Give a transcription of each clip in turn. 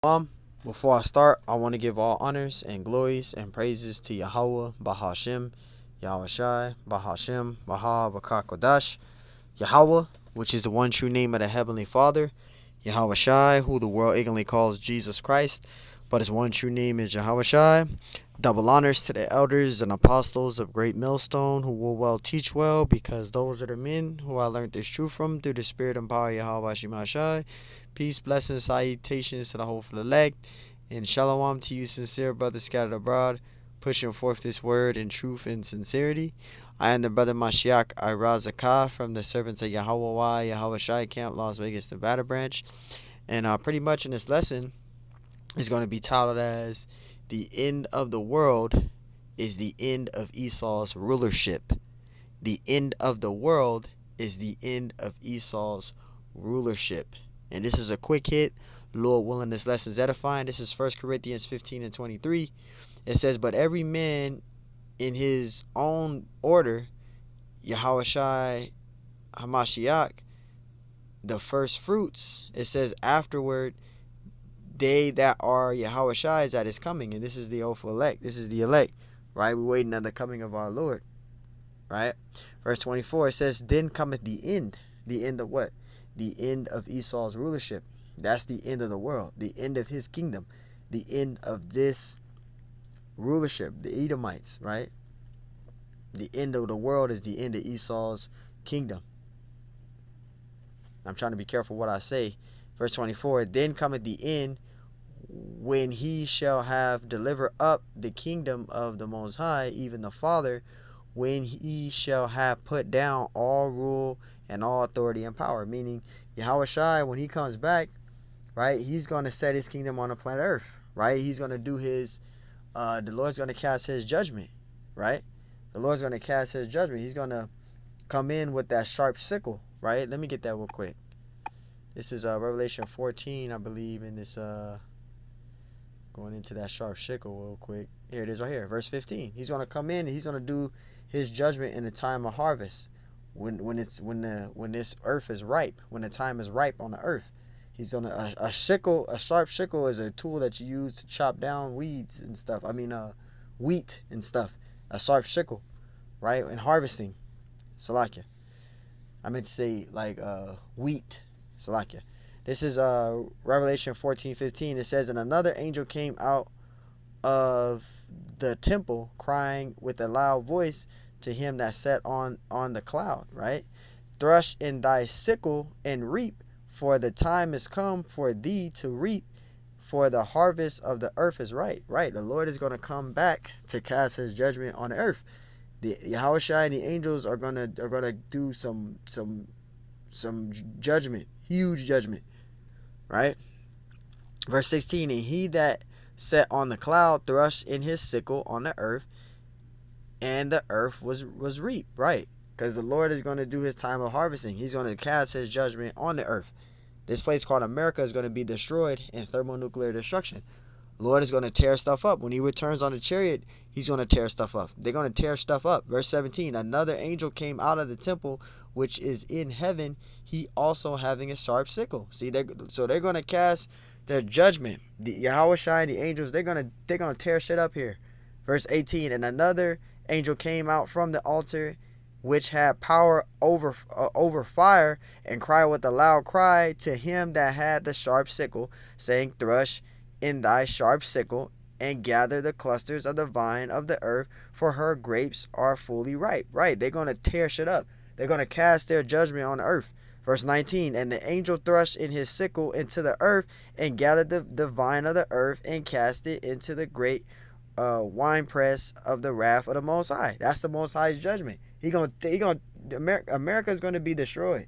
Um, Before I start, I want to give all honors and glories and praises to Yahweh, Bahashem, Yahweh Shai, Bahashem, Baha, Bakakodash, Yahweh, which is the one true name of the Heavenly Father, Yahweh Shai, who the world ignorantly calls Jesus Christ, but his one true name is Yahweh Shai. Double honors to the elders and apostles of Great Millstone, who will well teach well, because those are the men who I learned this truth from through the spirit and power of Yahweh Shai. Peace, blessings, salutations to the hopeful elect, and shalom to you, sincere brothers scattered abroad, pushing forth this word in truth and sincerity. I am the brother Mashiach Irazakah from the servants of Yahweh Yahweh Shai Camp, Las Vegas, Nevada branch. And pretty much in this lesson is going to be titled as The End of the World is the End of Esau's Rulership. The end of the world is the end of Esau's rulership. And this is a quick hit. Lord willing, this lesson is edifying. This is 1 Corinthians 15 and 23. It says, but every man in his own order, Yahushai Hamashiach, the first fruits. It says afterward, they that are Yahushai is at his coming. And this is the hopeful elect. This is the elect, right? We're waiting on the coming of our Lord, right? Verse 24, it says, then cometh the end. The end of what? The end of Esau's rulership. That's the end of the world. The end of his kingdom. The end of this rulership. The Edomites, right? The end of the world is the end of Esau's kingdom. I'm trying to be careful what I say. Verse 24, then cometh the end, when he shall have delivered up the kingdom of the Most High, even the Father, when he shall have put down all rule and all authority and power. Meaning, Yahweh Shai, when he comes back, right, he's going to set his kingdom on the planet Earth, right? He's going to do his, the Lord's going to cast his judgment, right? The Lord's going to cast his judgment. He's going to come in with that sharp sickle, right? Let me get that real quick. This is Revelation 14, I believe, and this going into that sharp sickle real quick. Here it is right here, verse 15. He's going to come in and he's going to do his judgment in the time of harvest. When this earth is ripe, when the time is ripe on the earth. He's gonna a sickle, a sharp sickle is a tool that you use to chop down weeds and stuff. Wheat and stuff. A sharp sickle, right? In harvesting. Salakia. I meant to say wheat. Salakia. This is Revelation 14:15. It says, and another angel came out of the temple, crying with a loud voice to him that sat on the cloud, right? Thrush in thy sickle and reap, for the time is come for thee to reap, for the harvest of the earth is right. Right, the Lord is going to come back to cast his judgment on the earth. The Yahweh Shai and the angels are gonna do some judgment, huge judgment, right? Verse 16, and he that sat on the cloud thrust in his sickle on the earth, and the earth was reaped, right? Because the Lord is going to do his time of harvesting. He's going to cast his judgment on the earth. This place called America is going to be destroyed in thermonuclear destruction. The Lord is going to tear stuff up. When he returns on the chariot, he's going to tear stuff up. They're going to tear stuff up. Verse 17, another angel came out of the temple, which is in heaven, he also having a sharp sickle. See, they're going to cast their judgment. The Yahweh Shai and the angels, they're going to tear shit up here. Verse 18, and another angel came out from the altar, which had power over fire, and cried with a loud cry to him that had the sharp sickle, saying, thrush in thy sharp sickle, and gather the clusters of the vine of the earth, for her grapes are fully ripe. Right, they're going to tear shit up. They're going to cast their judgment on the earth. Verse 19, and the angel thrust in his sickle into the earth, and gathered the vine of the earth, and cast it into the great winepress of the wrath of the Most High. That's the Most High's judgment. America is going to be destroyed.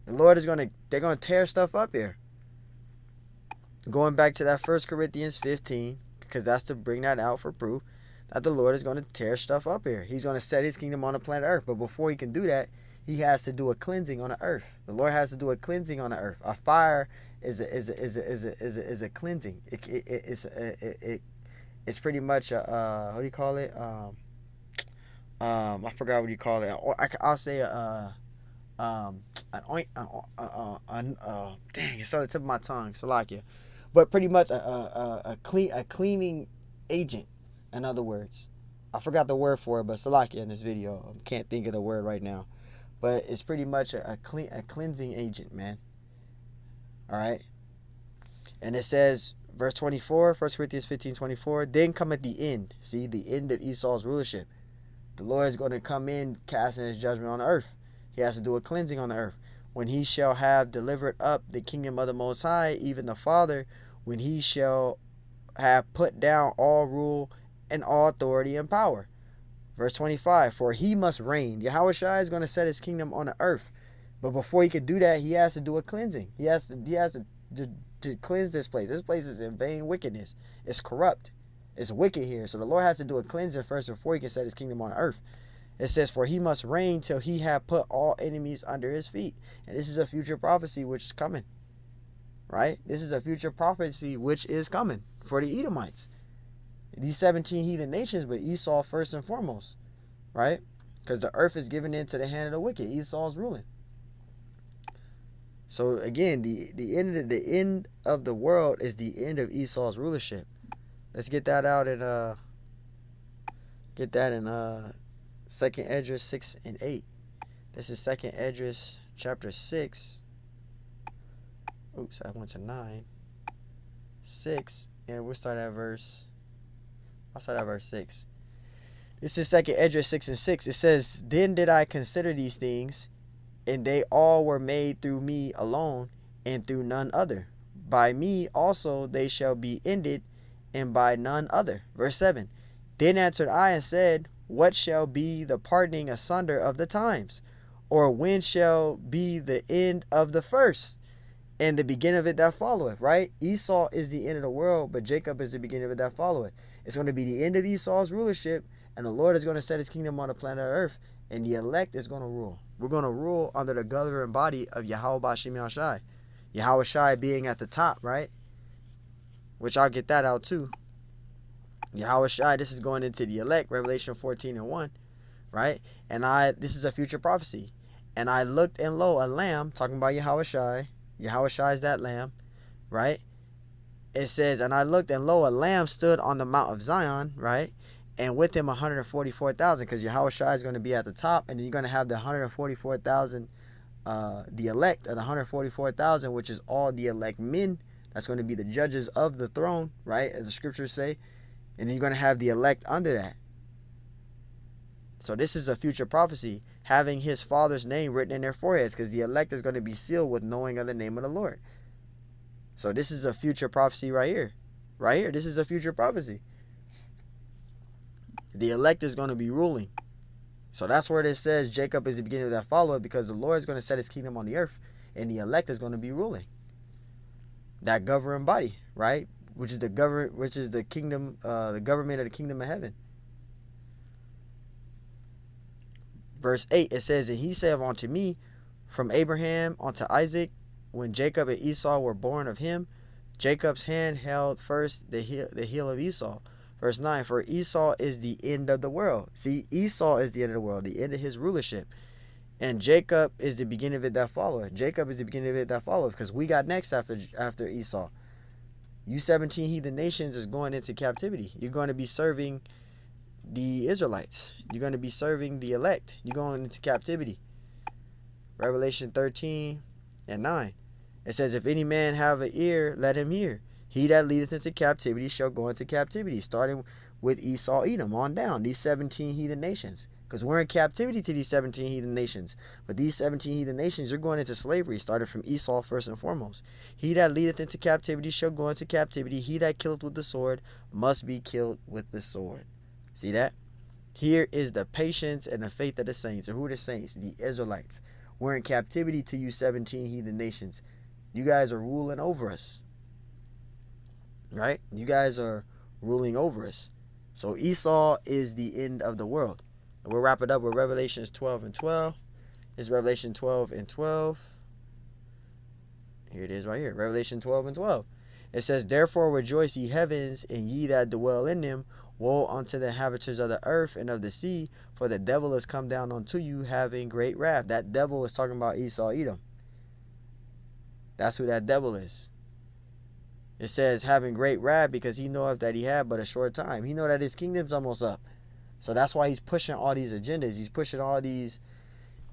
The Lord is they're going to tear stuff up here. Going back to that 1 Corinthians 15, because that's to bring that out for proof that the Lord is going to tear stuff up here. He's going to set his kingdom on the planet Earth. But before he can do that, he has to do a cleansing on the earth. The Lord has to do a cleansing on the earth. A fire is a cleansing. It's pretty much a what do you call it? I forgot what you call it. I'll say dang, it's on the tip of my tongue. Salakia. but pretty much a cleaning agent. In other words, I forgot the word for it, but Salakia in this video, I can't think of the word right now. But it's pretty much a cleansing agent, man. All right. And it says, verse 24, 1 Corinthians 15:24. Then cometh the end. See, the end of Esau's rulership. The Lord is going to come in, casting his judgment on the earth. He has to do a cleansing on the earth. When he shall have delivered up the kingdom of the Most High, even the Father, when he shall have put down all rule and all authority and power. Verse 25, for he must reign. Yahushua is going to set his kingdom on the earth. But before he could do that, he has to do a cleansing. He has to cleanse this place. This place is in vain wickedness. It's corrupt. It's wicked here. So the Lord has to do a cleansing first before he can set his kingdom on earth. It says, for he must reign till he have put all enemies under his feet. And this is a future prophecy which is coming. Right? This is a future prophecy which is coming for the Edomites. These 17 heathen nations, but Esau first and foremost. Right? Because the earth is given into the hand of the wicked. Esau's ruling. So again, the end of the world is the end of Esau's rulership. Let's get that out and get that in 2nd Esdras 6 and 8. This is 2nd Esdras chapter 6. Oops, I went to 9. 6, and we'll start at verse. I'll start at verse 6. This is 2nd Esdras 6 and 6. It says, then did I consider these things, and they all were made through me alone, and through none other. By me also they shall be ended, and by none other. Verse 7. Then answered I and said, what shall be the parting asunder of the times? Or when shall be the end of the first, and the beginning of it that followeth? Right? Esau is the end of the world, but Jacob is the beginning of it that followeth. It's going to be the end of Esau's rulership, and the Lord is going to set his kingdom on the planet earth, and the elect is going to rule. We're going to rule under the governing body of Yahweh Bashim Yahushai. Yahushai being at the top, right? Which I'll get that out too. Yahushai, this is going into the elect, Revelation 14 and 1, right? And this is a future prophecy. And I looked, and lo, a lamb, talking about Yahushai. Yahushai is that lamb, right? It says, and I looked, and lo, a lamb stood on the Mount of Zion, right? And with him 144,000, because Yahushua is going to be at the top, and then you're going to have the 144,000, the elect of the 144,000, which is all the elect men. That's going to be the judges of the throne, right? As the scriptures say. And then you're going to have the elect under that. So this is a future prophecy, having his father's name written in their foreheads, because the elect is going to be sealed with knowing of the name of the Lord. So this is a future prophecy right here. Right here. This is a future prophecy. The elect is going to be ruling. So that's where it says Jacob is the beginning of that follower, because the Lord is going to set his kingdom on the earth, and the elect is going to be ruling. That governing body, right? Which is the kingdom, the government of the kingdom of heaven. Verse 8, it says, and he said unto me, from Abraham unto Isaac, when Jacob and Esau were born of him, Jacob's hand held first the heel of Esau. Verse 9, for Esau is the end of the world. See, Esau is the end of the world, the end of his rulership. And Jacob is the beginning of it that followeth. Jacob is the beginning of it that followeth, because we got next after Esau. You 17 heathen nations is going into captivity. You're going to be serving the Israelites. You're going to be serving the elect. You're going into captivity. Revelation 13 and 9. It says, if any man have an ear, let him hear. He that leadeth into captivity shall go into captivity, starting with Esau, Edom, on down. These 17 heathen nations. Because we're in captivity to these 17 heathen nations. But these 17 heathen nations, you're going into slavery, starting from Esau first and foremost. He that leadeth into captivity shall go into captivity. He that killeth with the sword must be killed with the sword. See that? Here is the patience and the faith of the saints. And who are the saints? The Israelites. We're in captivity to you 17 heathen nations. You guys are ruling over us. Right? You guys are ruling over us. So Esau is the end of the world. And we'll wrap it up with Revelations 12 and 12. It's Revelation 12 and 12. Here it is right here. Revelation 12 and 12. It says, therefore rejoice ye heavens, and ye that dwell in them. Woe unto the inhabitants of the earth and of the sea, for the devil is come down unto you, having great wrath. That devil is talking about Esau, Edom. That's who that devil is. It says having great wrath because he knoweth that he had but a short time. He know that his kingdom's almost up. So that's why he's pushing all these agendas. He's pushing all these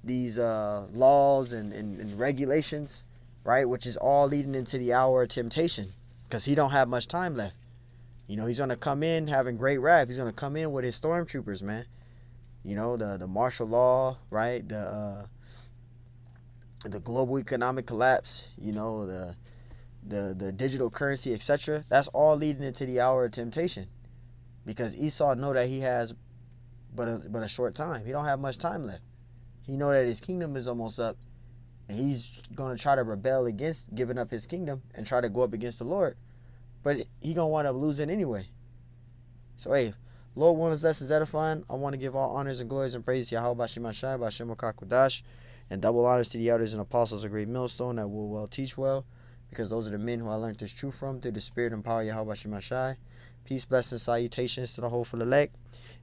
laws and regulations, right? Which is all leading into the hour of temptation because he don't have much time left. He's going to come in having great wrath. He's going to come in with his stormtroopers, man. The martial law, right? The global economic collapse, the digital currency, etc. That's all leading into the hour of temptation because Esau know that he has but a short time. He don't have much time left. He know that his kingdom is almost up, and he's going to try to rebel against giving up his kingdom and try to go up against the Lord. But he going to wind up losing anyway. So, hey, Lord willing, this lesson is edifying. I want to give all honors and glories and praise to Yahweh Bashim Hashai, Bashim Kodash, and double honors to the elders and apostles of Great Millstone that will well teach well, because those are the men who I learned this truth from through the spirit and power of Yahweh Bashim Hashai. Peace, blessings, salutations to the hopeful elect.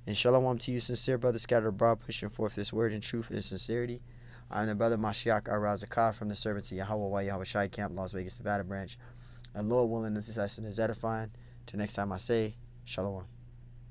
And shalom to you, sincere brothers scattered abroad, pushing forth this word in truth and sincerity. I am the brother Mashiach Arazakah from the servants of Yahweh Yahweh Shai Camp, Las Vegas, Nevada branch. And Lord willing, this lesson is edifying. Till next time I say, shalom.